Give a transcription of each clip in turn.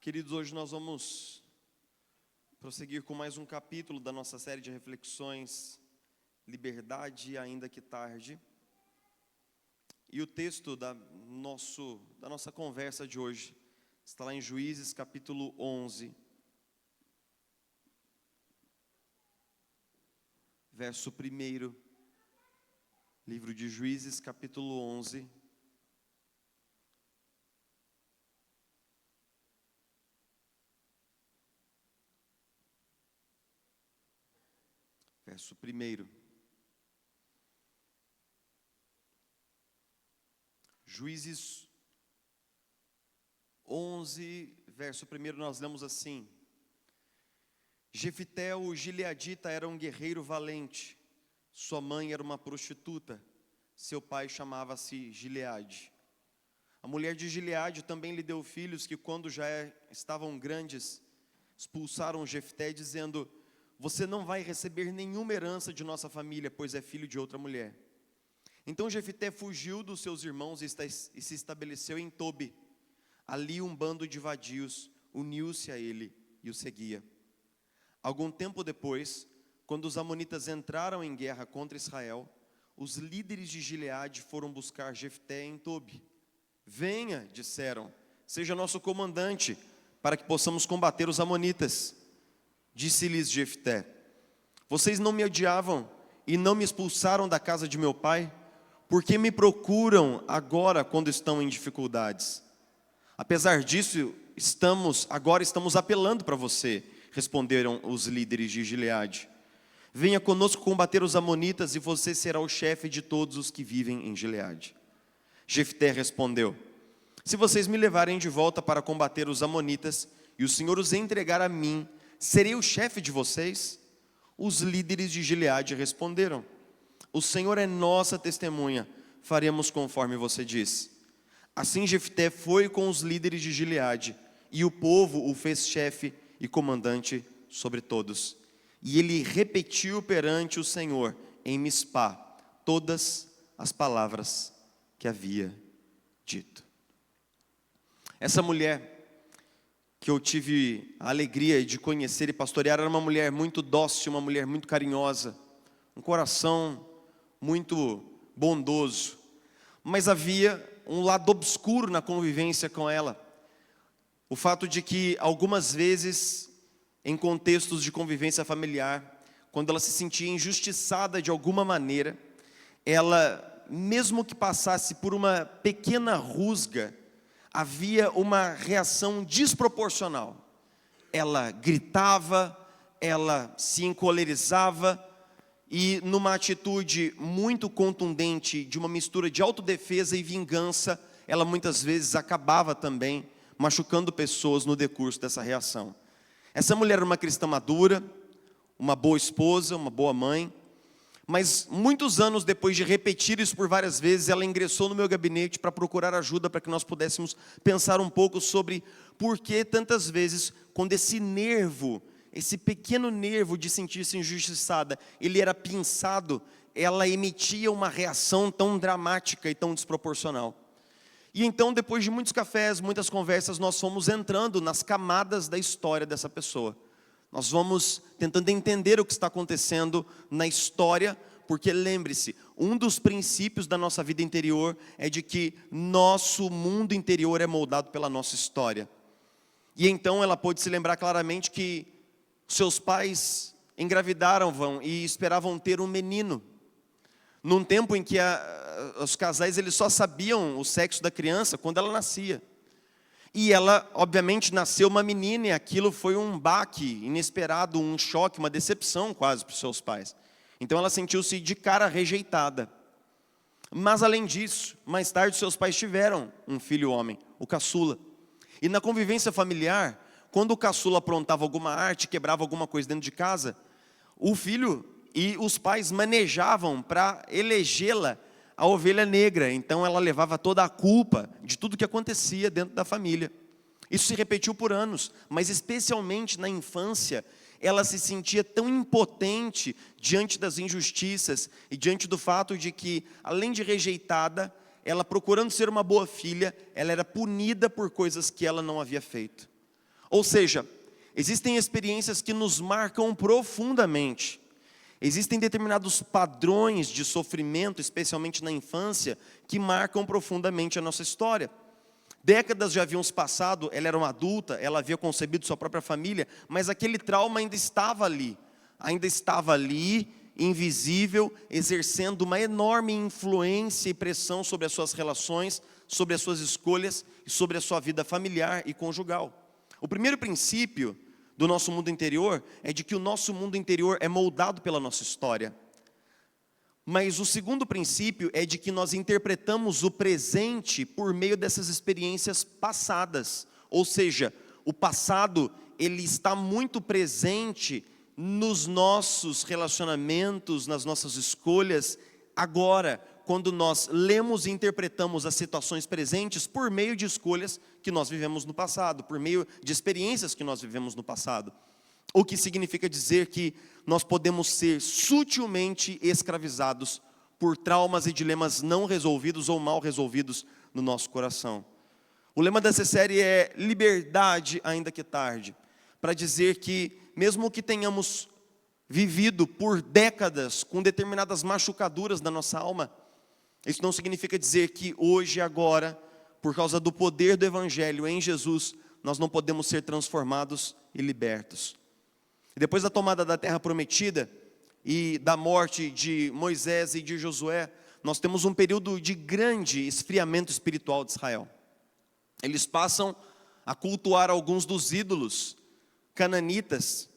Queridos, hoje nós vamos prosseguir com mais um capítulo da nossa série de reflexões, Liberdade ainda que tarde. E o texto da nossa conversa de hoje está lá em Juízes capítulo 11, verso 1, livro de Juízes capítulo 11, verso 1. Juízes 11, verso 1, nós lemos assim: Jefité, o gileadita, era um guerreiro valente. Sua mãe era uma prostituta. Seu pai chamava-se Gileade. A mulher de Gileade também lhe deu filhos que, quando já estavam grandes, expulsaram Jefté, dizendo: Você não vai receber nenhuma herança de nossa família, pois é filho de outra mulher. Então Jefté fugiu dos seus irmãos e se estabeleceu em Tobi. Ali um bando de vadios uniu-se a ele e o seguia. Algum tempo depois, quando os amonitas entraram em guerra contra Israel, os líderes de Gileade foram buscar Jefté em Tobi. Venha, disseram, seja nosso comandante, para que possamos combater os amonitas. Disse-lhes Jefté: Vocês não me odiavam e não me expulsaram da casa de meu pai? Por que me procuram agora quando estão em dificuldades? Apesar disso, agora estamos apelando para você, responderam os líderes de Gileade. Venha conosco combater os amonitas e você será o chefe de todos os que vivem em Gileade. Jefté respondeu: Se vocês me levarem de volta para combater os amonitas e o Senhor os entregar a mim, serei o chefe de vocês? Os líderes de Gileade responderam: O Senhor é nossa testemunha, faremos conforme você diz. Assim Jefté foi com os líderes de Gileade, e o povo o fez chefe e comandante sobre todos. E ele repetiu perante o Senhor, em Mispá, todas as palavras que havia dito. Essa mulher que eu tive a alegria de conhecer e pastorear era uma mulher muito dócil, uma mulher muito carinhosa, um coração muito bondoso, mas havia um lado obscuro na convivência com ela. O fato de que algumas vezes, em contextos de convivência familiar, quando ela se sentia injustiçada de alguma maneira, ela, mesmo que passasse por uma pequena rusga, havia uma reação desproporcional. Ela gritava, ela se encolerizava, e numa atitude muito contundente, de uma mistura de autodefesa e vingança, ela muitas vezes acabava também machucando pessoas no decurso dessa reação. Essa mulher era uma cristã madura, uma boa esposa, uma boa mãe, mas muitos anos depois de repetir isso por várias vezes, ela ingressou no meu gabinete para procurar ajuda, para que nós pudéssemos pensar um pouco sobre por que tantas vezes, quando esse pequeno nervo de sentir-se injustiçada, ele era pinçado, ela emitia uma reação tão dramática e tão desproporcional. E então, depois de muitos cafés, muitas conversas, nós fomos entrando nas camadas da história dessa pessoa. Nós vamos tentando entender o que está acontecendo na história, porque lembre-se, um dos princípios da nossa vida interior é de que nosso mundo interior é moldado pela nossa história. E então ela pôde se lembrar claramente que seus pais engravidaram e esperavam ter um menino. Num tempo em que os casais eles só sabiam o sexo da criança quando ela nascia. E ela, obviamente, nasceu uma menina, e aquilo foi um baque inesperado, um choque, uma decepção quase para os seus pais. Então ela sentiu-se de cara rejeitada. Mas além disso, mais tarde seus pais tiveram um filho homem, o caçula. E na convivência familiar, quando o caçula aprontava alguma arte, quebrava alguma coisa dentro de casa, o filho e os pais manejavam para elegê-la a ovelha negra. Então ela levava toda a culpa de tudo que acontecia dentro da família. Isso se repetiu por anos, mas especialmente na infância, ela se sentia tão impotente diante das injustiças e diante do fato de que, além de rejeitada, ela, procurando ser uma boa filha, ela era punida por coisas que ela não havia feito. Ou seja, existem experiências que nos marcam profundamente. Existem determinados padrões de sofrimento, especialmente na infância, que marcam profundamente a nossa história. Décadas já haviam se passado, ela era uma adulta, ela havia concebido sua própria família, mas aquele trauma ainda estava ali, invisível, exercendo uma enorme influência e pressão sobre as suas relações, sobre as suas escolhas e sobre a sua vida familiar e conjugal. O primeiro princípio do nosso mundo interior é de que o nosso mundo interior é moldado pela nossa história. Mas o segundo princípio é de que nós interpretamos o presente por meio dessas experiências passadas. Ou seja, o passado, ele está muito presente nos nossos relacionamentos, nas nossas escolhas, agora, quando nós lemos e interpretamos as situações presentes por meio de escolhas que nós vivemos no passado, por meio de experiências que nós vivemos no passado. O que significa dizer que nós podemos ser sutilmente escravizados por traumas e dilemas não resolvidos ou mal resolvidos no nosso coração. O lema dessa série é liberdade ainda que tarde, para dizer que mesmo que tenhamos vivido por décadas com determinadas machucaduras da nossa alma, isso não significa dizer que hoje e agora, por causa do poder do Evangelho em Jesus, nós não podemos ser transformados e libertos. E depois da tomada da terra prometida e da morte de Moisés e de Josué, nós temos um período de grande esfriamento espiritual de Israel. Eles passam a cultuar alguns dos ídolos cananitas,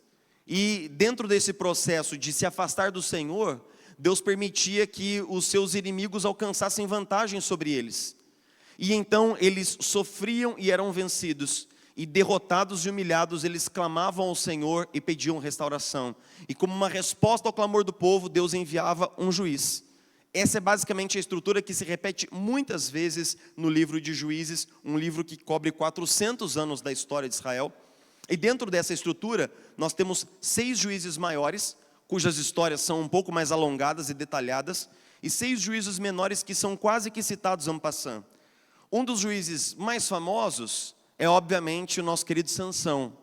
e dentro desse processo de se afastar do Senhor, Deus permitia que os seus inimigos alcançassem vantagem sobre eles. E então eles sofriam e eram vencidos. E derrotados e humilhados, eles clamavam ao Senhor e pediam restauração. E como uma resposta ao clamor do povo, Deus enviava um juiz. Essa é basicamente a estrutura que se repete muitas vezes no livro de Juízes, um livro que cobre 400 anos da história de Israel. E dentro dessa estrutura, nós temos 6 juízes maiores, cujas histórias são um pouco mais alongadas e detalhadas, e 6 juízes menores que são quase que citados en passant. Um dos juízes mais famosos é obviamente o nosso querido Sansão,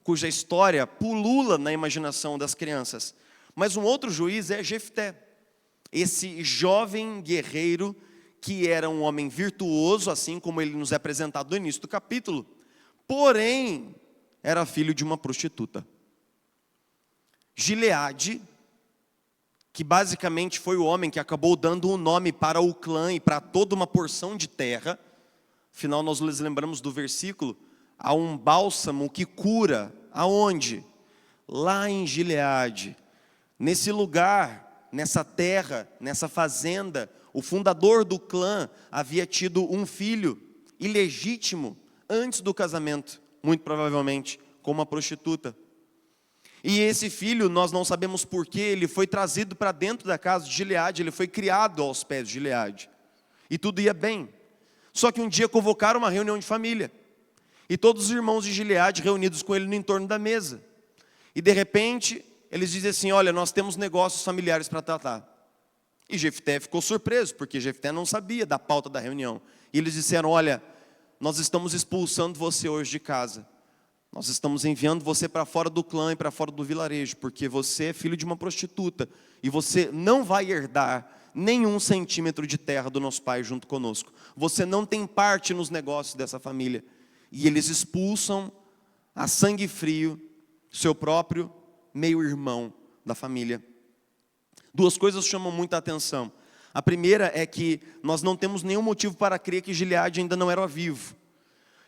cuja história pulula na imaginação das crianças. Mas um outro juiz é Jefté, esse jovem guerreiro que era um homem virtuoso, assim como ele nos é apresentado no início do capítulo, porém era filho de uma prostituta. Gileade, que basicamente foi o homem que acabou dando um nome para o clã e para toda uma porção de terra. Afinal, nós nos lembramos do versículo, há um bálsamo que cura, aonde? Lá em Gileade, nesse lugar, nessa terra, nessa fazenda, o fundador do clã havia tido um filho ilegítimo antes do casamento, muito provavelmente com uma prostituta. E esse filho, nós não sabemos porquê, ele foi trazido para dentro da casa de Gileade, ele foi criado aos pés de Gileade. E tudo ia bem. Só que um dia convocaram uma reunião de família. E todos os irmãos de Gileade reunidos com ele no entorno da mesa. E de repente, eles dizem assim, olha, nós temos negócios familiares para tratar. E Jefté ficou surpreso, porque Jefté não sabia da pauta da reunião. E eles disseram, olha, nós estamos expulsando você hoje de casa. Nós estamos enviando você para fora do clã e para fora do vilarejo, porque você é filho de uma prostituta. E você não vai herdar nenhum centímetro de terra do nosso pai junto conosco. Você não tem parte nos negócios dessa família. E eles expulsam a sangue frio seu próprio meio-irmão da família. 2 coisas chamam muita atenção. A primeira é que nós não temos nenhum motivo para crer que Gileade ainda não era vivo.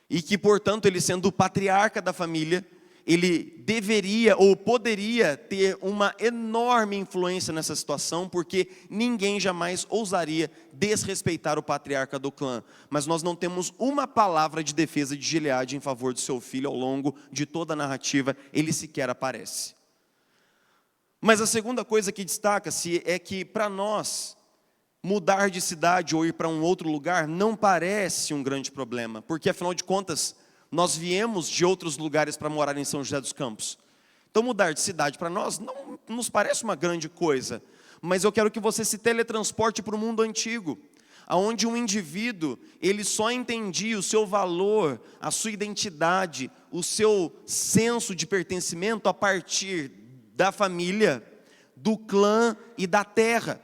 E que, portanto, ele sendo o patriarca da família, ele deveria ou poderia ter uma enorme influência nessa situação, porque ninguém jamais ousaria desrespeitar o patriarca do clã. Mas nós não temos uma palavra de defesa de Gileade em favor do seu filho ao longo de toda a narrativa, ele sequer aparece. Mas a segunda coisa que destaca-se é que para nós, mudar de cidade ou ir para um outro lugar não parece um grande problema, porque afinal de contas, nós viemos de outros lugares para morar em São José dos Campos. Então mudar de cidade para nós não nos parece uma grande coisa, mas eu quero que você se teletransporte para o mundo antigo, onde um indivíduo, ele só entendia o seu valor, a sua identidade, o seu senso de pertencimento a partir da família, do clã e da terra.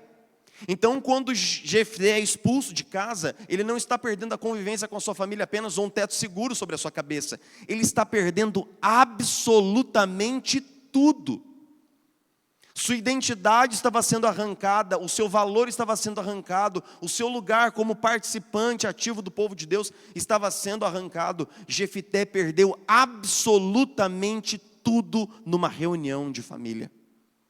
Então, quando Jefté é expulso de casa, ele não está perdendo a convivência com a sua família apenas ou um teto seguro sobre a sua cabeça. Ele está perdendo absolutamente tudo. Sua identidade estava sendo arrancada, o seu valor estava sendo arrancado, o seu lugar como participante ativo do povo de Deus estava sendo arrancado. Jefté perdeu absolutamente tudo numa reunião de família.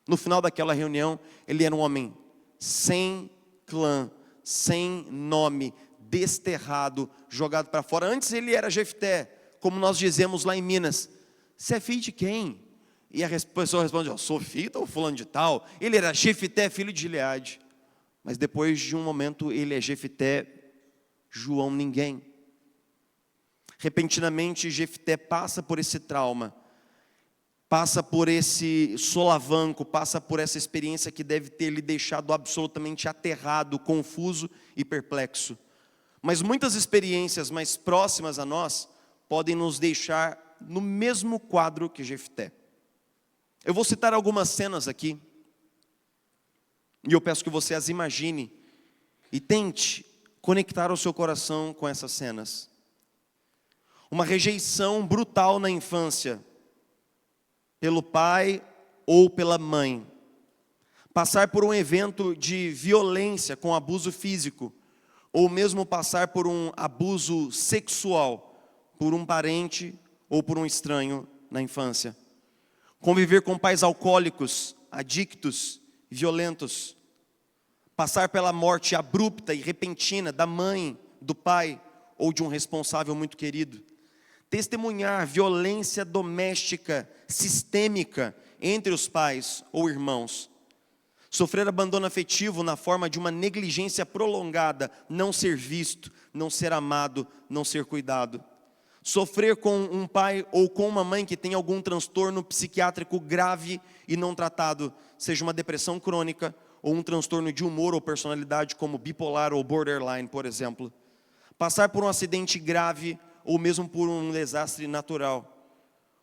No final daquela reunião, ele era um homem sem clã, sem nome, desterrado, jogado para fora. Antes ele era Jefté, como nós dizemos lá em Minas. Você é filho de quem? E a pessoa responde, eu sou filho do fulano de tal. Ele era Jefté, filho de Gileade. Mas depois de um momento, ele é Jefté, João ninguém. Repentinamente, Jefté passa por esse trauma, passa por esse solavanco, passa por essa experiência que deve ter lhe deixado absolutamente aterrado, confuso e perplexo. Mas muitas experiências mais próximas a nós podem nos deixar no mesmo quadro que Jefté. Eu vou citar algumas cenas aqui, e eu peço que você as imagine e tente conectar o seu coração com essas cenas. Uma rejeição brutal na infância, pelo pai ou pela mãe. Passar por um evento de violência com abuso físico, ou mesmo passar por um abuso sexual, por um parente ou por um estranho na infância. Conviver com pais alcoólicos, adictos, violentos. Passar pela morte abrupta e repentina da mãe, do pai ou de um responsável muito querido. Testemunhar violência doméstica, sistêmica, entre os pais ou irmãos. Sofrer abandono afetivo na forma de uma negligência prolongada, não ser visto, não ser amado, não ser cuidado. Sofrer com um pai ou com uma mãe que tem algum transtorno psiquiátrico grave e não tratado, seja uma depressão crônica ou um transtorno de humor ou personalidade como bipolar ou borderline, por exemplo. Passar por um acidente grave ou mesmo por um desastre natural.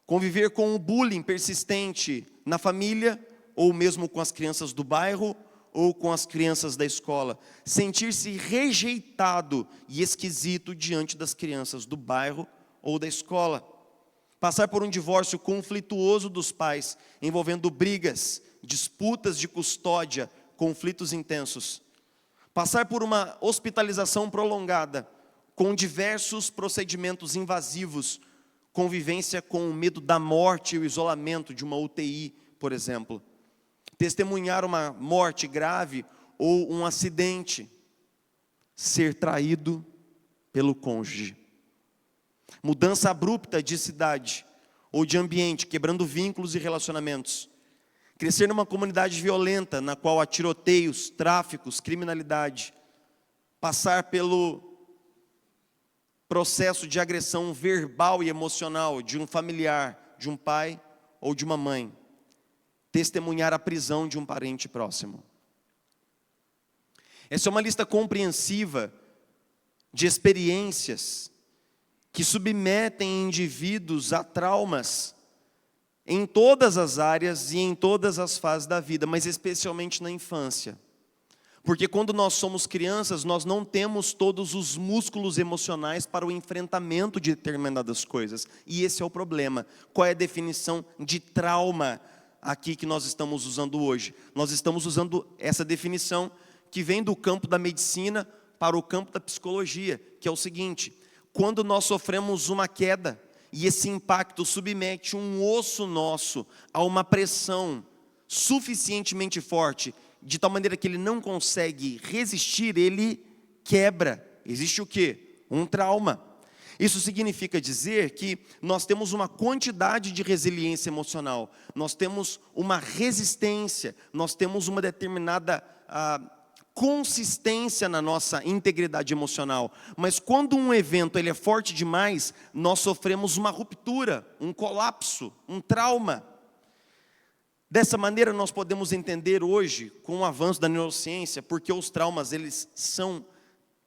Conviver com o bullying persistente na família ou mesmo com as crianças do bairro ou com as crianças da escola. Sentir-se rejeitado e esquisito diante das crianças do bairro ou da escola. Passar por um divórcio conflituoso dos pais, envolvendo brigas, disputas de custódia, conflitos intensos. Passar por uma hospitalização prolongada, com diversos procedimentos invasivos, convivência com o medo da morte e o isolamento de uma UTI, por exemplo. Testemunhar uma morte grave ou um acidente. Ser traído pelo cônjuge. Mudança abrupta de cidade ou de ambiente, quebrando vínculos e relacionamentos. Crescer numa comunidade violenta, na qual há tiroteios, tráficos, criminalidade. Passar pelo processo de agressão verbal e emocional de um familiar, de um pai ou de uma mãe. Testemunhar a prisão de um parente próximo. Essa é uma lista compreensiva de experiências que submetem indivíduos a traumas em todas as áreas e em todas as fases da vida, mas especialmente na infância. Porque quando nós somos crianças, nós não temos todos os músculos emocionais para o enfrentamento de determinadas coisas. E esse é o problema. Qual é a definição de trauma aqui que nós estamos usando hoje? Nós estamos usando essa definição que vem do campo da medicina para o campo da psicologia, que é o seguinte: quando nós sofremos uma queda e esse impacto submete um osso nosso a uma pressão suficientemente forte, de tal maneira que ele não consegue resistir, ele quebra. Existe o quê? Um trauma. Isso significa dizer que nós temos uma quantidade de resiliência emocional, nós temos uma resistência, nós temos uma determinada consistência na nossa integridade emocional. Mas quando um evento ele é forte demais, nós sofremos uma ruptura, um colapso, um trauma. Dessa maneira nós podemos entender hoje, com o avanço da neurociência, porque os traumas eles são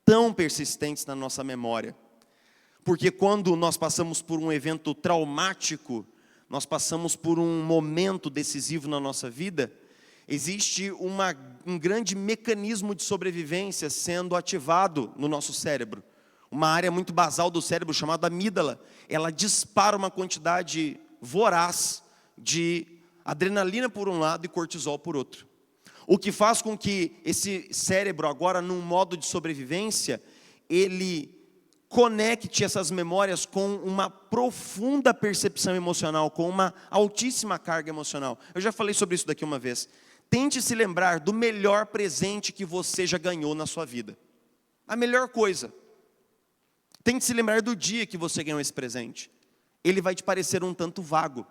tão persistentes na nossa memória. Porque quando nós passamos por um evento traumático, nós passamos por um momento decisivo na nossa vida, existe um grande mecanismo de sobrevivência sendo ativado no nosso cérebro. Uma área muito basal do cérebro chamada amígdala. Ela dispara uma quantidade voraz de adrenalina por um lado e cortisol por outro. O que faz com que esse cérebro agora, num modo de sobrevivência, ele conecte essas memórias com uma profunda percepção emocional, com uma altíssima carga emocional. Eu já falei sobre isso daqui uma vez. Tente se lembrar do melhor presente que você já ganhou na sua vida. A melhor coisa. Tente se lembrar do dia que você ganhou esse presente. Ele vai te parecer um tanto vago.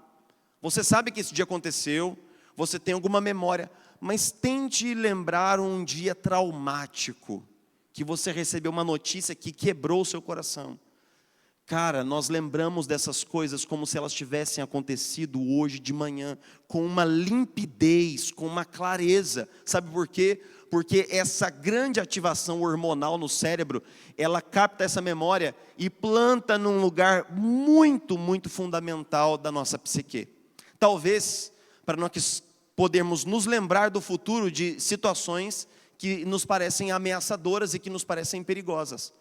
Você sabe que esse dia aconteceu, você tem alguma memória, mas tente lembrar um dia traumático, que você recebeu uma notícia que quebrou o seu coração. Cara, nós lembramos dessas coisas como se elas tivessem acontecido hoje de manhã, com uma limpidez, com uma clareza. Sabe por quê? Porque essa grande ativação hormonal no cérebro, ela capta essa memória e planta num lugar muito, muito fundamental da nossa psique. Talvez, para nós podermos nos lembrar do futuro de situações que nos parecem ameaçadoras e que nos parecem perigosas.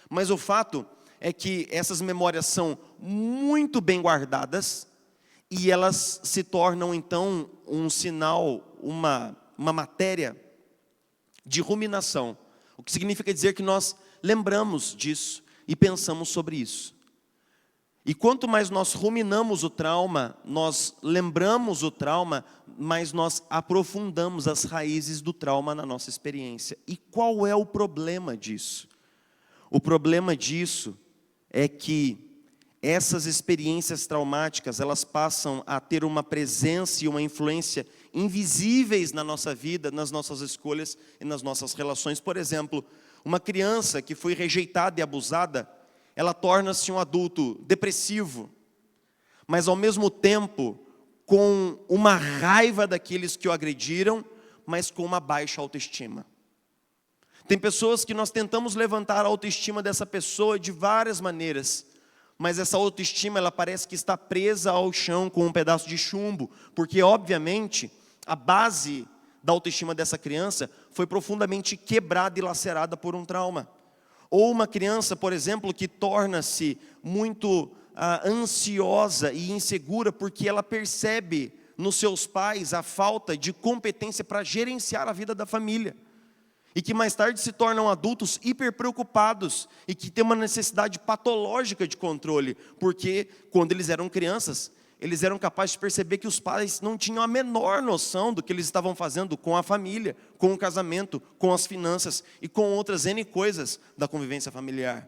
Mas o fato é que essas memórias são muito bem guardadas e elas se tornam então um sinal, uma matéria de ruminação. O que significa dizer que nós lembramos disso e pensamos sobre isso. E quanto mais nós ruminamos o trauma, nós lembramos o trauma, mais nós aprofundamos as raízes do trauma na nossa experiência. E qual é o problema disso? O problema disso é que essas experiências traumáticas, elas passam a ter uma presença e uma influência invisíveis na nossa vida, nas nossas escolhas e nas nossas relações. Por exemplo, uma criança que foi rejeitada e abusada, ela torna-se um adulto depressivo, mas ao mesmo tempo com uma raiva daqueles que o agrediram, mas com uma baixa autoestima. Tem pessoas que nós tentamos levantar a autoestima dessa pessoa de várias maneiras, mas essa autoestima, ela parece que está presa ao chão com um pedaço de chumbo, porque obviamente a base da autoestima dessa criança foi profundamente quebrada e lacerada por um trauma. Ou uma criança, por exemplo, que torna-se muito ansiosa e insegura porque ela percebe nos seus pais a falta de competência para gerenciar a vida da família. E que mais tarde se tornam adultos hiper preocupados e que têm uma necessidade patológica de controle, porque quando eles eram crianças, eles eram capazes de perceber que os pais não tinham a menor noção do que eles estavam fazendo com a família, com o casamento, com as finanças e com outras N coisas da convivência familiar.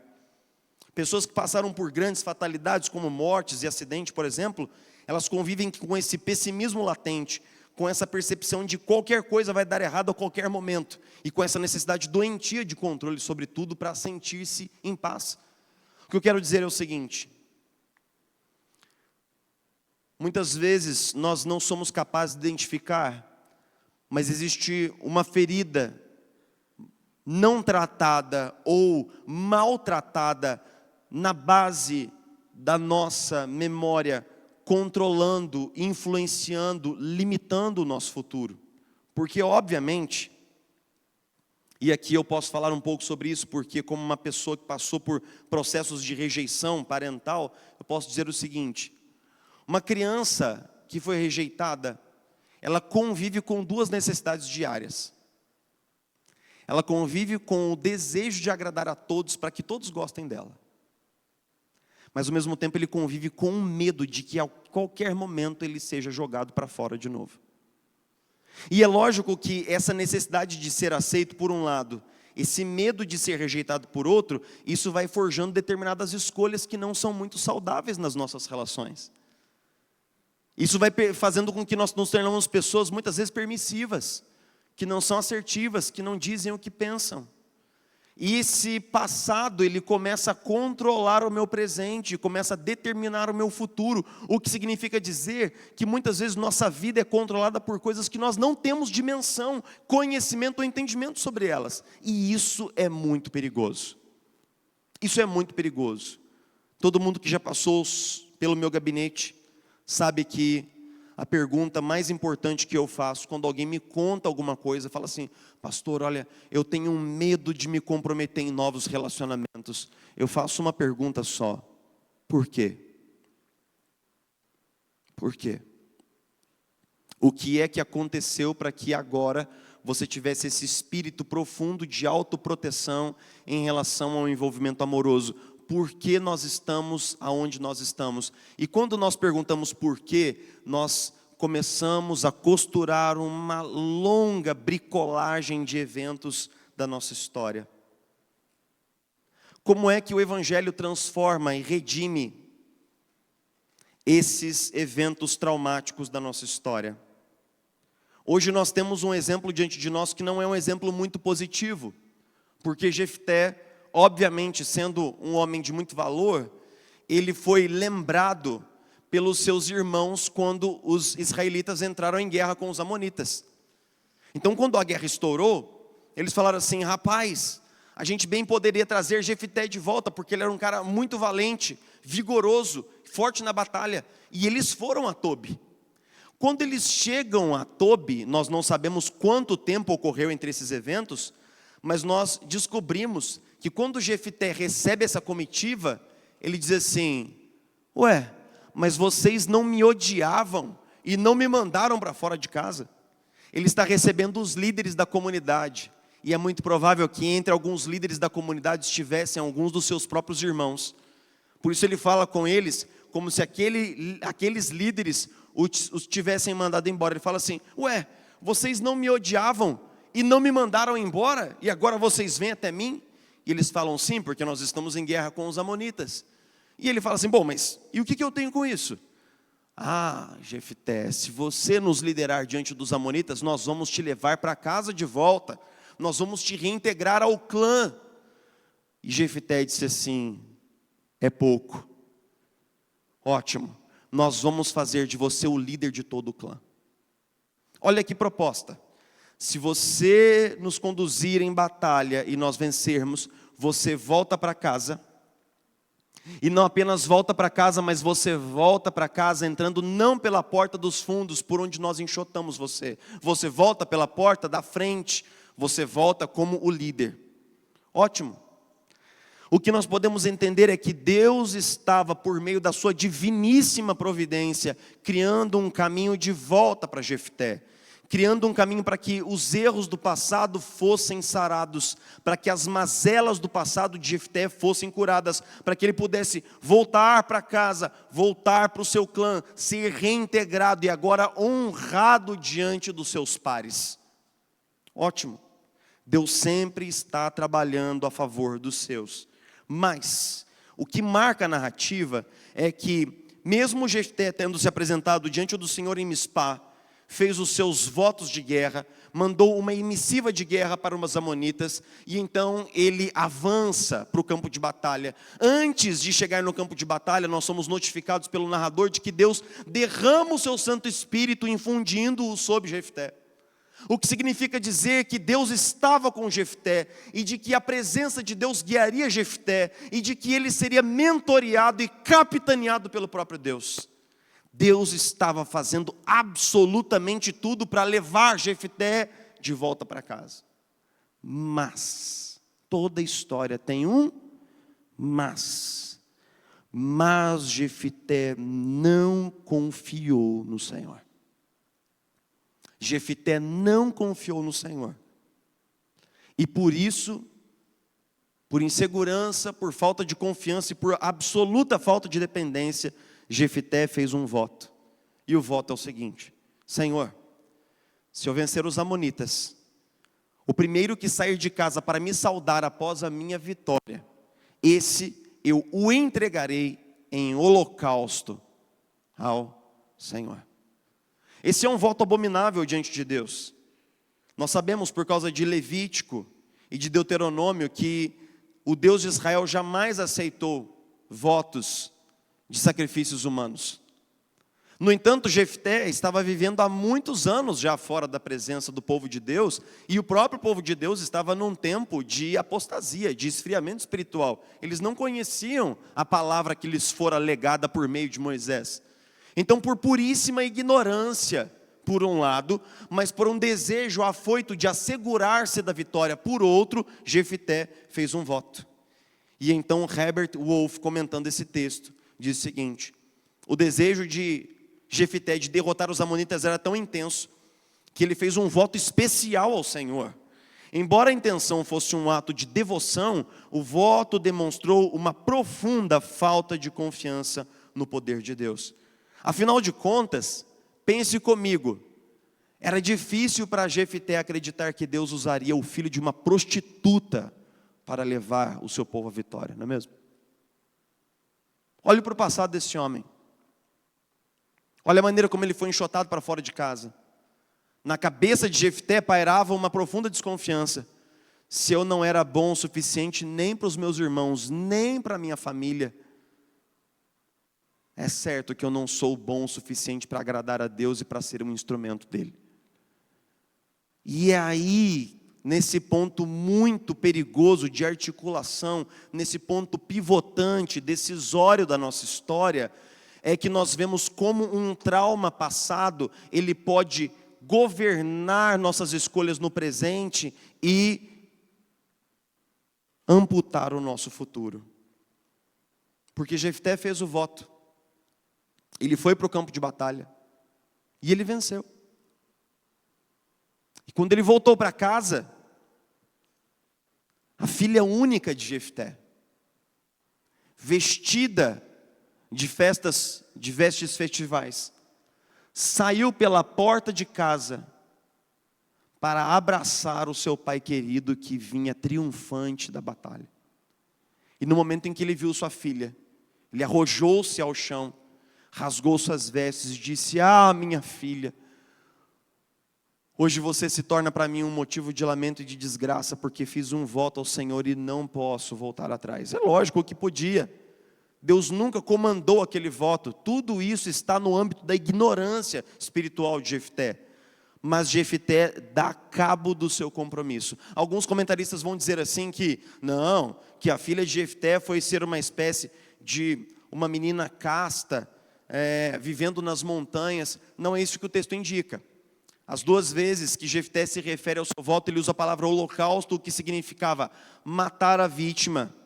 Pessoas que passaram por grandes fatalidades como mortes e acidentes, por exemplo, elas convivem com esse pessimismo latente, com essa percepção de qualquer coisa vai dar errado a qualquer momento, e com essa necessidade doentia de controle sobre tudo para sentir-se em paz. O que eu quero dizer é o seguinte: muitas vezes nós não somos capazes de identificar, mas existe uma ferida não tratada ou maltratada na base da nossa memória, controlando, influenciando, limitando o nosso futuro. Porque obviamente, e aqui eu posso falar um pouco sobre isso, porque como uma pessoa que passou por processos de rejeição parental, eu posso dizer o seguinte: uma criança que foi rejeitada, ela convive com duas necessidades diárias. Ela convive com o desejo de agradar a todos, para que todos gostem dela. Mas ao mesmo tempo ele convive com o medo de que a qualquer momento ele seja jogado para fora de novo. E é lógico que essa necessidade de ser aceito por um lado, esse medo de ser rejeitado por outro, isso vai forjando determinadas escolhas que não são muito saudáveis nas nossas relações. Isso vai fazendo com que nós nos tornamos pessoas muitas vezes permissivas, que não são assertivas, que não dizem o que pensam. E esse passado, ele começa a controlar o meu presente, começa a determinar o meu futuro, o que significa dizer que muitas vezes nossa vida é controlada por coisas que nós não temos dimensão, conhecimento ou entendimento sobre elas. E isso é muito perigoso. Isso é muito perigoso. Todo mundo que já passou pelo meu gabinete sabe que a pergunta mais importante que eu faço quando alguém me conta alguma coisa, fala assim: pastor, olha, eu tenho medo de me comprometer em novos relacionamentos. Eu faço uma pergunta só: por quê? Por quê? O que é que aconteceu para que agora você tivesse esse espírito profundo de autoproteção em relação ao envolvimento amoroso? Por que nós estamos aonde nós estamos? E quando nós perguntamos por quê, nós começamos a costurar uma longa bricolagem de eventos da nossa história. Como é que o Evangelho transforma e redime esses eventos traumáticos da nossa história? Hoje nós temos um exemplo diante de nós que não é um exemplo muito positivo, porque Jefté, obviamente, sendo um homem de muito valor, ele foi lembrado pelos seus irmãos quando os israelitas entraram em guerra com os amonitas. Então, quando a guerra estourou, eles falaram assim: rapaz, a gente bem poderia trazer Jefté de volta, porque ele era um cara muito valente, vigoroso, forte na batalha. E eles foram a Tobi. Quando eles chegam a Tobi, nós não sabemos quanto tempo ocorreu entre esses eventos, mas nós descobrimos que quando Jefté recebe essa comitiva, ele diz assim: ué, mas vocês não me odiavam e não me mandaram para fora de casa. Ele está recebendo os líderes da comunidade, e é muito provável que entre alguns líderes da comunidade estivessem alguns dos seus próprios irmãos. Por isso ele fala com eles como se aqueles líderes os tivessem mandado embora. Ele fala assim: ué, vocês não me odiavam e não me mandaram embora, e agora vocês vêm até mim? E eles falam: sim, porque nós estamos em guerra com os amonitas. E ele fala assim: bom, mas e o que eu tenho com isso? Ah, Jefté, se você nos liderar diante dos amonitas, nós vamos te levar para casa de volta, nós vamos te reintegrar ao clã. E Jefté disse assim: é pouco, ótimo, nós vamos fazer de você o líder de todo o clã. Olha que proposta: se você nos conduzir em batalha e nós vencermos, você volta para casa. E não apenas volta para casa, mas você volta para casa entrando não pela porta dos fundos, por onde nós enxotamos você. Você volta pela porta da frente, você volta como o líder. Ótimo. O que nós podemos entender é que Deus estava, por meio da sua diviníssima providência, criando um caminho de volta para Jefté. Criando um caminho para que os erros do passado fossem sarados, para que as mazelas do passado de Jefté fossem curadas, para que ele pudesse voltar para casa, voltar para o seu clã, ser reintegrado e agora honrado diante dos seus pares. Ótimo. Deus sempre está trabalhando a favor dos seus. Mas o que marca a narrativa é que, mesmo Jefté tendo se apresentado diante do Senhor em Mispá, fez os seus votos de guerra, mandou uma emissiva de guerra para os amonitas, e então ele avança para o campo de batalha. Antes de chegar no campo de batalha, nós somos notificados pelo narrador de que Deus derrama o seu Santo Espírito, infundindo-o sobre Jefté. O que significa dizer que Deus estava com Jefté, e de que a presença de Deus guiaria Jefté, e de que ele seria mentoreado e capitaneado pelo próprio Deus. Deus estava fazendo absolutamente tudo para levar Jefté de volta para casa. Mas, toda história tem um mas. Mas Jefté não confiou no Senhor. Jefté não confiou no Senhor. E por isso, por insegurança, por falta de confiança e por absoluta falta de dependência, Jefté fez um voto. E o voto é o seguinte: Senhor, se eu vencer os amonitas, o primeiro que sair de casa para me saudar após a minha vitória, esse eu o entregarei em holocausto ao Senhor. Esse é um voto abominável diante de Deus. Nós sabemos por causa de Levítico e de Deuteronômio que o Deus de Israel jamais aceitou votos de sacrifícios humanos. No entanto, Jefté estava vivendo há muitos anos já fora da presença do povo de Deus, e o próprio povo de Deus estava num tempo de apostasia, de esfriamento espiritual. Eles não conheciam a palavra que lhes fora legada por meio de Moisés. Então, por puríssima ignorância, por um lado, mas por um desejo afoito de assegurar-se da vitória por outro, Jefté fez um voto. E então Herbert Wolff, comentando esse texto, diz o seguinte: o desejo de Jefté de derrotar os amonitas era tão intenso que ele fez um voto especial ao Senhor. Embora a intenção fosse um ato de devoção, o voto demonstrou uma profunda falta de confiança no poder de Deus. Afinal de contas, pense comigo, era difícil para Jefté acreditar que Deus usaria o filho de uma prostituta para levar o seu povo à vitória, não é mesmo? Olhe para o passado desse homem. Olha a maneira como ele foi enxotado para fora de casa. Na cabeça de Jefté pairava uma profunda desconfiança. Se eu não era bom o suficiente nem para os meus irmãos, nem para a minha família, é certo que eu não sou bom o suficiente para agradar a Deus e para ser um instrumento dele. E é aí, nesse ponto muito perigoso de articulação, nesse ponto pivotante, decisório da nossa história, é que nós vemos como um trauma passado, ele pode governar nossas escolhas no presente e amputar o nosso futuro. Porque Jefté fez o voto. Ele foi para o campo de batalha e ele venceu. E quando ele voltou para casa, a filha única de Jefté, vestida de vestes festivais, saiu pela porta de casa para abraçar o seu pai querido que vinha triunfante da batalha. E no momento em que ele viu sua filha, ele arrojou-se ao chão, rasgou suas vestes e disse: "Ah, minha filha, hoje você se torna para mim um motivo de lamento e de desgraça, porque fiz um voto ao Senhor e não posso voltar atrás." É lógico que podia. Deus nunca comandou aquele voto. Tudo isso está no âmbito da ignorância espiritual de Jefté. Mas Jefté dá cabo do seu compromisso. Alguns comentaristas vão dizer assim que não, que a filha de Jefté foi ser uma espécie de uma menina casta, vivendo nas montanhas. Não é isso que o texto indica. As duas vezes que Jefté se refere ao seu voto, ele usa a palavra holocausto, o que significava matar a vítima,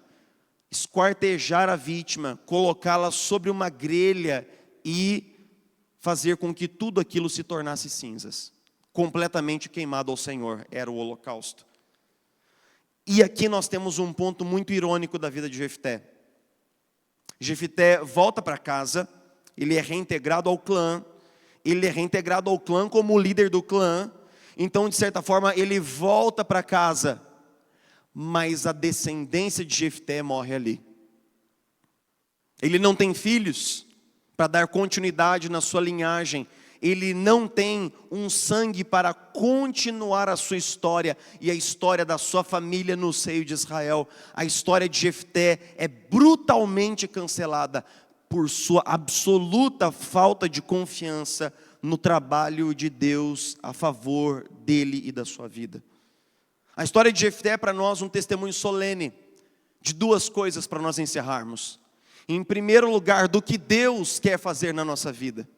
esquartejar a vítima, colocá-la sobre uma grelha e fazer com que tudo aquilo se tornasse cinzas. Completamente queimado ao Senhor, era o holocausto. E aqui nós temos um ponto muito irônico da vida de Jefté. Jefté volta para casa, ele é reintegrado ao clã, como líder do clã. Então, de certa forma, ele volta para casa, mas a descendência de Jefté morre ali. Ele não tem filhos para dar continuidade na sua linhagem. Ele não tem um sangue para continuar a sua história e a história da sua família no seio de Israel. A história de Jefté é brutalmente cancelada por sua absoluta falta de confiança no trabalho de Deus a favor dele e da sua vida. A história de Jefté é para nós um testemunho solene de duas coisas para nós encerrarmos. Em primeiro lugar, do que Deus quer fazer na nossa vida.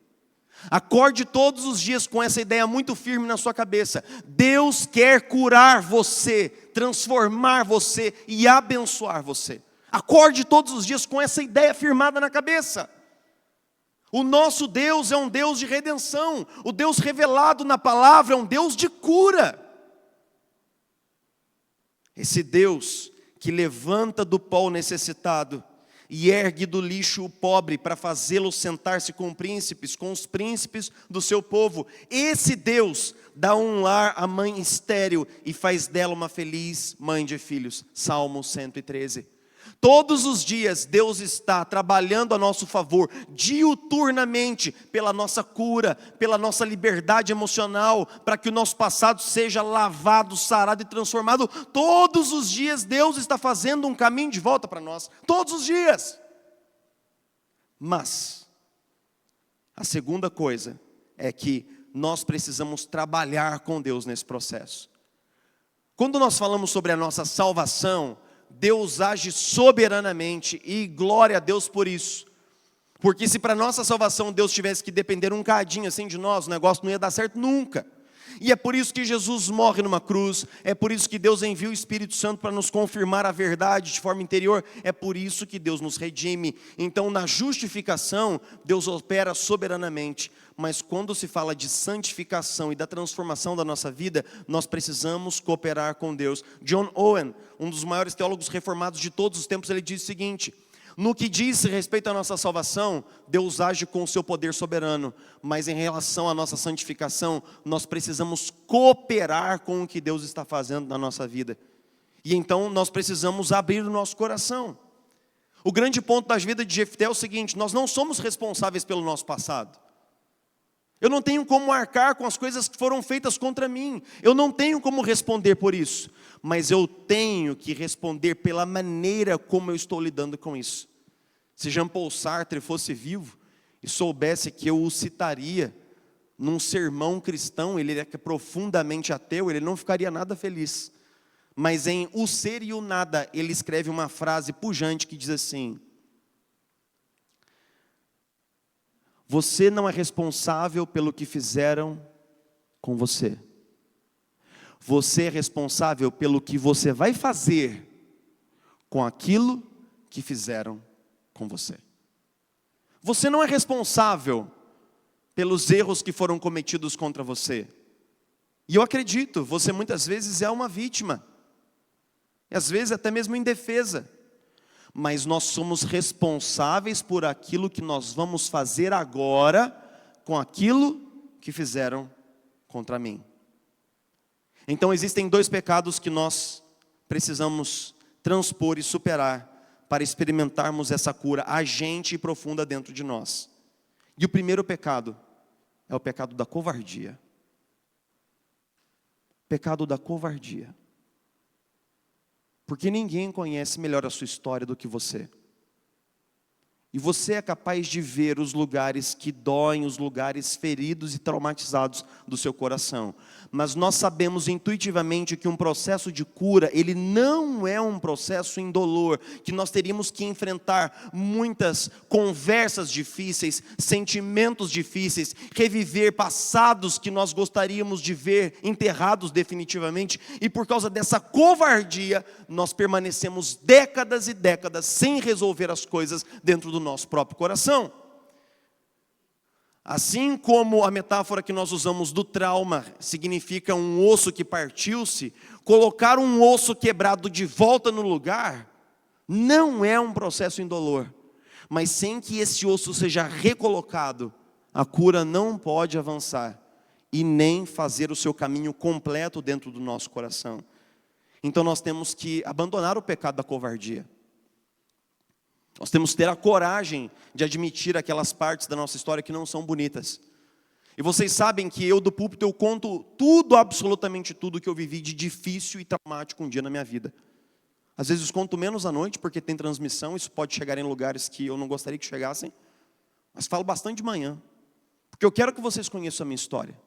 Acorde todos os dias com essa ideia muito firme na sua cabeça. Deus quer curar você, transformar você e abençoar você. Acorde todos os dias com essa ideia firmada na cabeça. O nosso Deus é um Deus de redenção. O Deus revelado na palavra é um Deus de cura. Esse Deus que levanta do pó o necessitado e ergue do lixo o pobre para fazê-lo sentar-se com os príncipes do seu povo. Esse Deus dá um lar à mãe estéril e faz dela uma feliz mãe de filhos. Salmo 113. Todos os dias Deus está trabalhando a nosso favor, diuturnamente, pela nossa cura, pela nossa liberdade emocional, para que o nosso passado seja lavado, sarado e transformado. Todos os dias Deus está fazendo um caminho de volta para nós, todos os dias. Mas, a segunda coisa é que nós precisamos trabalhar com Deus nesse processo. Quando nós falamos sobre a nossa salvação, Deus age soberanamente e glória a Deus por isso. Porque se para nossa salvação Deus tivesse que depender um cadinho assim de nós, o negócio não ia dar certo nunca. E é por isso que Jesus morre numa cruz, é por isso que Deus envia o Espírito Santo para nos confirmar a verdade de forma interior, é por isso que Deus nos redime. Então, na justificação, Deus opera soberanamente, mas quando se fala de santificação e da transformação da nossa vida, nós precisamos cooperar com Deus. John Owen, um dos maiores teólogos reformados de todos os tempos, ele diz o seguinte: no que diz respeito à nossa salvação, Deus age com o seu poder soberano, mas em relação à nossa santificação, nós precisamos cooperar com o que Deus está fazendo na nossa vida. E então nós precisamos abrir o nosso coração. O grande ponto da vida de Jefté é o seguinte: nós não somos responsáveis pelo nosso passado. Eu não tenho como arcar com as coisas que foram feitas contra mim. Eu não tenho como responder por isso. Mas eu tenho que responder pela maneira como eu estou lidando com isso. Se Jean-Paul Sartre fosse vivo e soubesse que eu o citaria num sermão cristão, ele é profundamente ateu, ele não ficaria nada feliz. Mas em O Ser e o Nada, ele escreve uma frase pujante que diz assim: você não é responsável pelo que fizeram com você. Você é responsável pelo que você vai fazer com aquilo que fizeram com você. Você não é responsável pelos erros que foram cometidos contra você. E eu acredito, você muitas vezes é uma vítima. E às vezes até mesmo indefesa. Mas nós somos responsáveis por aquilo que nós vamos fazer agora com aquilo que fizeram contra mim. Então existem dois pecados que nós precisamos transpor e superar para experimentarmos essa cura agente e profunda dentro de nós. E o primeiro pecado é o pecado da covardia. Pecado da covardia. Porque ninguém conhece melhor a sua história do que você. E você é capaz de ver os lugares que doem, os lugares feridos e traumatizados do seu coração. Mas nós sabemos intuitivamente que um processo de cura, ele não é um processo indolor, que nós teríamos que enfrentar muitas conversas difíceis, sentimentos difíceis, reviver passados que nós gostaríamos de ver enterrados definitivamente, e por causa dessa covardia, nós permanecemos décadas e décadas sem resolver as coisas dentro do nosso próprio coração. Assim como a metáfora que nós usamos do trauma significa um osso que partiu-se, colocar um osso quebrado de volta no lugar não é um processo indolor, mas sem que esse osso seja recolocado, a cura não pode avançar e nem fazer o seu caminho completo dentro do nosso coração. Então nós temos que abandonar o pecado da covardia. Nós temos que ter a coragem de admitir aquelas partes da nossa história que não são bonitas. E vocês sabem que eu do púlpito eu conto tudo, absolutamente tudo que eu vivi de difícil e traumático um dia na minha vida. Às vezes conto menos à noite porque tem transmissão, isso pode chegar em lugares que eu não gostaria que chegassem. Mas falo bastante de manhã, porque eu quero que vocês conheçam a minha história.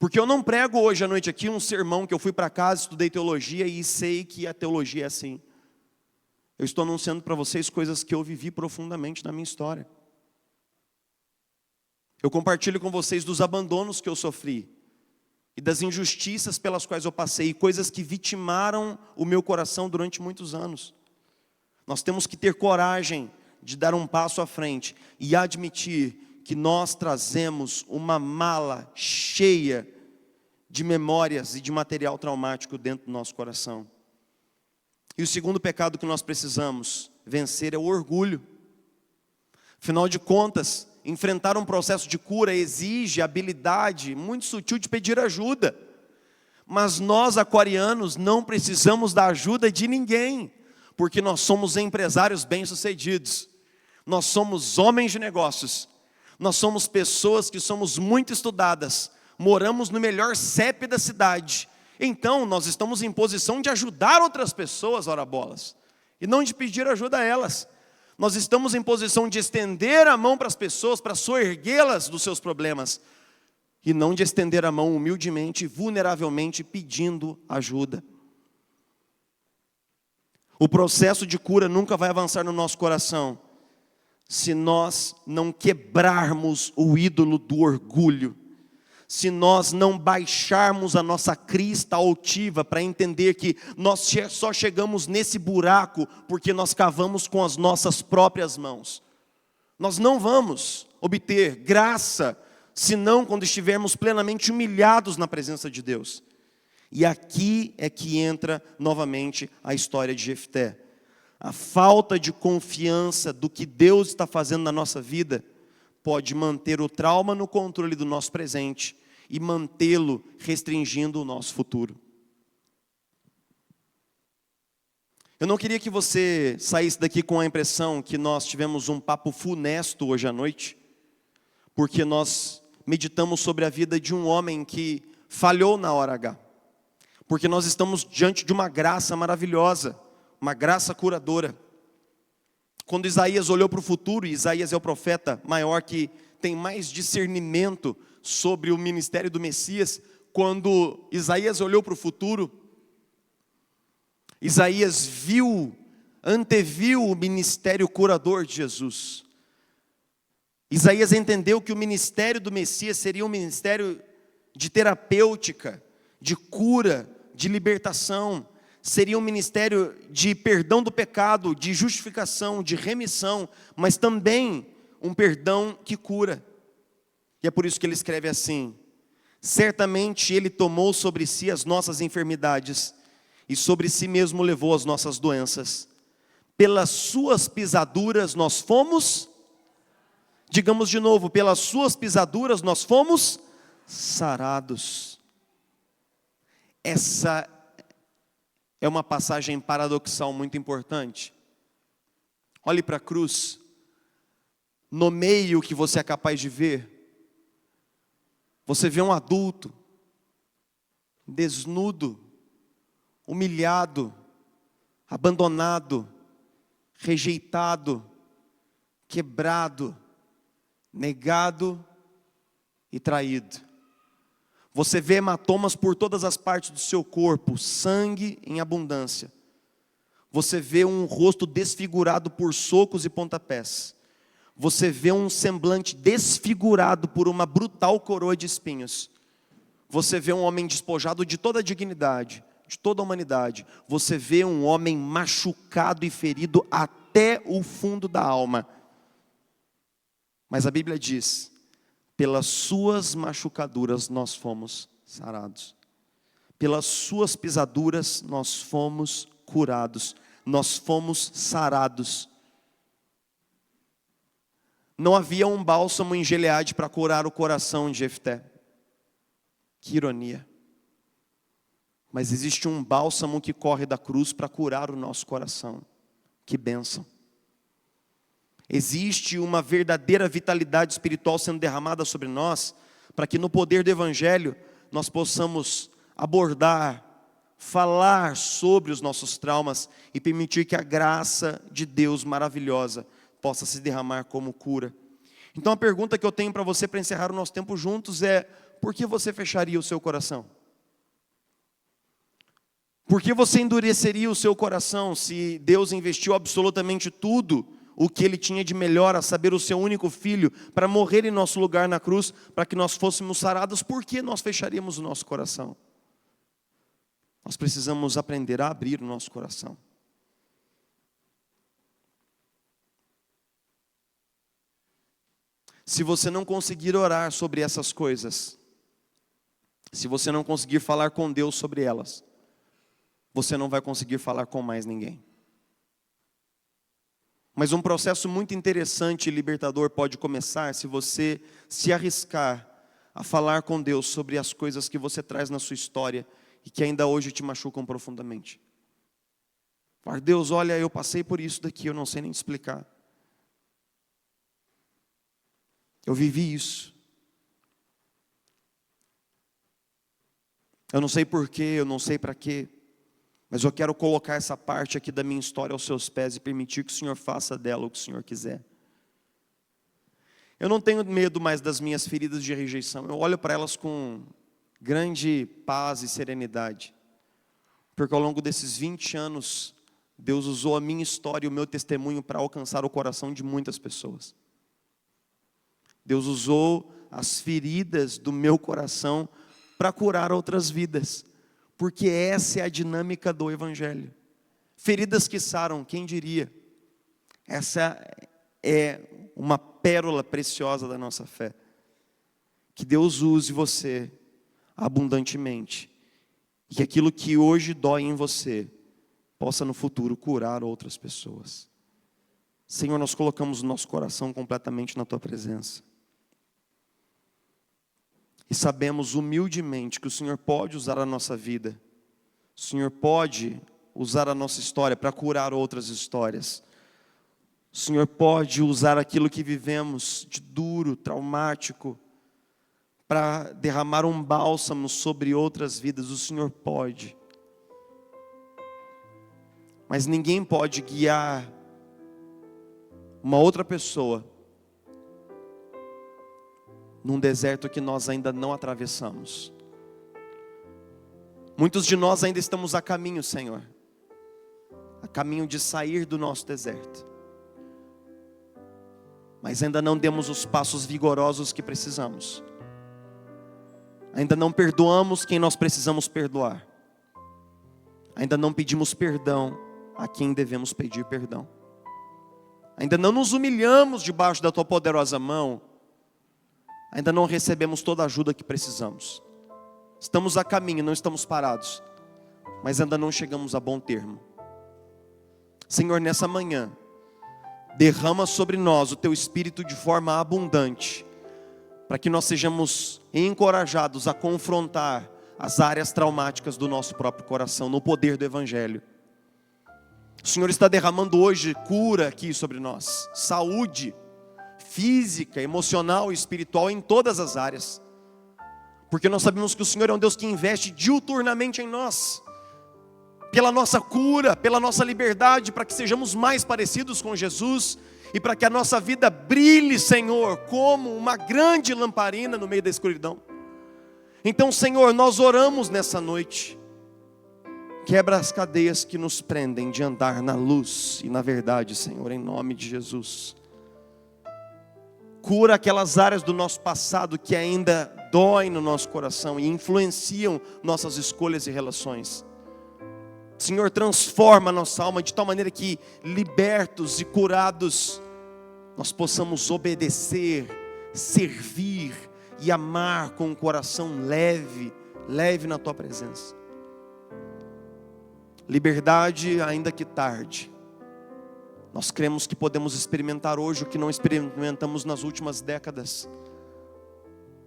Porque eu não prego hoje à noite aqui um sermão que eu fui para casa, estudei teologia e sei que a teologia é assim. Eu estou anunciando para vocês coisas que eu vivi profundamente na minha história. Eu compartilho com vocês dos abandonos que eu sofri e das injustiças pelas quais eu passei, coisas que vitimaram o meu coração durante muitos anos. Nós temos que ter coragem de dar um passo à frente e admitir que nós trazemos uma mala cheia de memórias e de material traumático dentro do nosso coração. E o segundo pecado que nós precisamos vencer é o orgulho. Afinal de contas, enfrentar um processo de cura exige habilidade muito sutil de pedir ajuda. Mas nós, aquarianos, não precisamos da ajuda de ninguém. porque nós somos empresários bem-sucedidos, nós somos homens de negócios, nós somos pessoas que somos muito estudadas, moramos no melhor CEP da cidade, então nós estamos em posição de ajudar outras pessoas, ora bolas, e não de pedir ajuda a elas. Nós estamos em posição de estender a mão para as pessoas, para soerguê-las dos seus problemas, e não de estender a mão humildemente, vulneravelmente, pedindo ajuda. O processo de cura nunca vai avançar no nosso coração se nós não quebrarmos o ídolo do orgulho, se nós não baixarmos a nossa crista altiva para entender que nós só chegamos nesse buraco porque nós cavamos com as nossas próprias mãos. Nós não vamos obter graça senão quando estivermos plenamente humilhados na presença de Deus. E aqui é que entra novamente a história de Jefté. A falta de confiança do que Deus está fazendo na nossa vida pode manter o trauma no controle do nosso presente e mantê-lo restringindo o nosso futuro. Eu não queria que você saísse daqui com a impressão que nós tivemos um papo funesto hoje à noite, porque nós meditamos sobre a vida de um homem que falhou na hora H. Porque nós estamos diante de uma graça maravilhosa, uma graça curadora. Quando Isaías olhou para o futuro, e Isaías é o profeta maior que tem mais discernimento sobre o ministério do Messias, quando Isaías olhou para o futuro, Isaías anteviu o ministério curador de Jesus. Isaías entendeu que o ministério do Messias seria um ministério de terapêutica, de cura, de libertação, seria um ministério de perdão do pecado, de justificação, de remissão, mas também um perdão que cura. E é por isso que ele escreve assim: certamente ele tomou sobre si as nossas enfermidades, e sobre si mesmo levou as nossas doenças. Pelas suas pisaduras nós fomos, digamos de novo, pelas suas pisaduras nós fomos sarados. Essa é uma passagem paradoxal muito importante. Olhe para a cruz, nomeie o que você é capaz de ver. Você vê um adulto, desnudo, humilhado, abandonado, rejeitado, quebrado, negado e traído. Você vê hematomas por todas as partes do seu corpo, sangue em abundância. Você vê um rosto desfigurado por socos e pontapés. Você vê um semblante desfigurado por uma brutal coroa de espinhos. Você vê um homem despojado de toda a dignidade, de toda a humanidade. Você vê um homem machucado e ferido até o fundo da alma. Mas a Bíblia diz: pelas suas machucaduras nós fomos sarados. Pelas suas pisaduras nós fomos curados. Nós fomos sarados. Não havia um bálsamo em Gileade para curar o coração de Jefté. Que ironia. Mas existe um bálsamo que corre da cruz para curar o nosso coração. Que bênção. Existe uma verdadeira vitalidade espiritual sendo derramada sobre nós, para que no poder do Evangelho nós possamos abordar, falar sobre os nossos traumas e permitir que a graça de Deus maravilhosa possa se derramar como cura. Então a pergunta que eu tenho para você para encerrar o nosso tempo juntos é: por que você fecharia o seu coração? Por que você endureceria o seu coração se Deus investiu absolutamente tudo o que Ele tinha de melhor, a saber, o seu único filho, para morrer em nosso lugar na cruz, para que nós fôssemos sarados? Por que nós fecharíamos o nosso coração? Nós precisamos aprender a abrir o nosso coração. Se você não conseguir orar sobre essas coisas, se você não conseguir falar com Deus sobre elas, você não vai conseguir falar com mais ninguém. Mas um processo muito interessante e libertador pode começar se você se arriscar a falar com Deus sobre as coisas que você traz na sua história e que ainda hoje te machucam profundamente. Falar, Deus, olha, eu passei por isso daqui, eu não sei nem te explicar. Eu vivi isso. Eu não sei porquê, eu não sei para quê, mas eu quero colocar essa parte aqui da minha história aos seus pés e permitir que o Senhor faça dela o que o Senhor quiser. Eu não tenho medo mais das minhas feridas de rejeição. Eu olho para elas com grande paz e serenidade. Porque ao longo desses 20 anos, Deus usou a minha história e o meu testemunho para alcançar o coração de muitas pessoas. Deus usou as feridas do meu coração para curar outras vidas. Porque essa é a dinâmica do Evangelho. Feridas que saram, quem diria? Essa é uma pérola preciosa da nossa fé. Que Deus use você abundantemente. E que aquilo que hoje dói em você, possa no futuro curar outras pessoas. Senhor, nós colocamos o nosso coração completamente na Tua presença. E sabemos humildemente que o Senhor pode usar a nossa vida. O Senhor pode usar a nossa história para curar outras histórias. O Senhor pode usar aquilo que vivemos de duro, traumático, para derramar um bálsamo sobre outras vidas. O Senhor pode. Mas ninguém pode guiar uma outra pessoa num deserto que nós ainda não atravessamos. Muitos de nós ainda estamos a caminho, Senhor, a caminho de sair do nosso deserto, mas ainda não demos os passos vigorosos que precisamos. Ainda não perdoamos quem nós precisamos perdoar. Ainda não pedimos perdão a quem devemos pedir perdão. Ainda não nos humilhamos debaixo da Tua poderosa mão. Ainda não recebemos toda a ajuda que precisamos. Estamos a caminho, não estamos parados, mas ainda não chegamos a bom termo. Senhor, nessa manhã, derrama sobre nós o Teu Espírito de forma abundante, para que nós sejamos encorajados a confrontar as áreas traumáticas do nosso próprio coração, no poder do Evangelho. O Senhor está derramando hoje cura aqui sobre nós, saúde física, emocional e espiritual em todas as áreas, porque nós sabemos que o Senhor é um Deus que investe diuturnamente em nós, pela nossa cura, pela nossa liberdade, para que sejamos mais parecidos com Jesus, e para que a nossa vida brilhe, Senhor, como uma grande lamparina no meio da escuridão. Então, Senhor, nós oramos nessa noite. Quebra as cadeias que nos prendem de andar na luz e na verdade, Senhor, em nome de Jesus. Cura aquelas áreas do nosso passado que ainda doem no nosso coração e influenciam nossas escolhas e relações. Senhor, transforma a nossa alma de tal maneira que, libertos e curados, nós possamos obedecer, servir e amar com um coração leve, leve na Tua presença. Liberdade, ainda que tarde. Nós cremos que podemos experimentar hoje o que não experimentamos nas últimas décadas.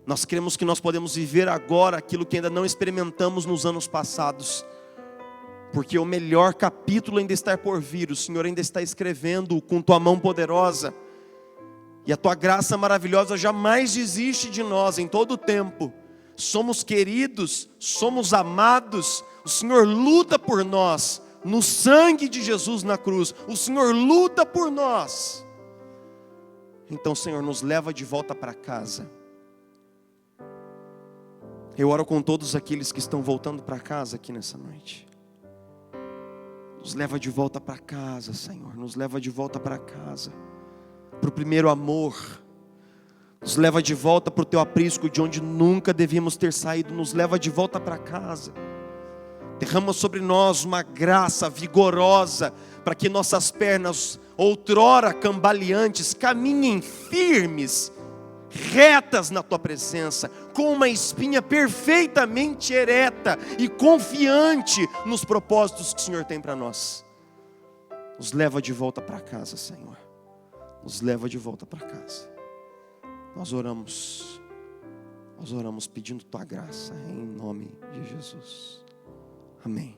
Nós cremos que nós podemos viver agora aquilo que ainda não experimentamos nos anos passados. Porque o melhor capítulo ainda está por vir. O Senhor ainda está escrevendo com Tua mão poderosa. E a Tua graça maravilhosa jamais desiste de nós em todo o tempo. Somos queridos, somos amados. O Senhor luta por nós. No sangue de Jesus na cruz, o Senhor luta por nós. Então, Senhor, nos leva de volta para casa. Eu oro com todos aqueles que estão voltando para casa aqui nessa noite. Nos leva de volta para casa, Senhor. Nos leva de volta para casa, para o primeiro amor. Nos leva de volta para o Teu aprisco, de onde nunca devíamos ter saído. Nos leva de volta para casa. Derrama sobre nós uma graça vigorosa, para que nossas pernas, outrora cambaleantes, caminhem firmes, retas na Tua presença, com uma espinha perfeitamente ereta e confiante nos propósitos que o Senhor tem para nós. Nos leva de volta para casa, Senhor. Nos leva de volta para casa. Nós oramos pedindo Tua graça, em nome de Jesus. Amém.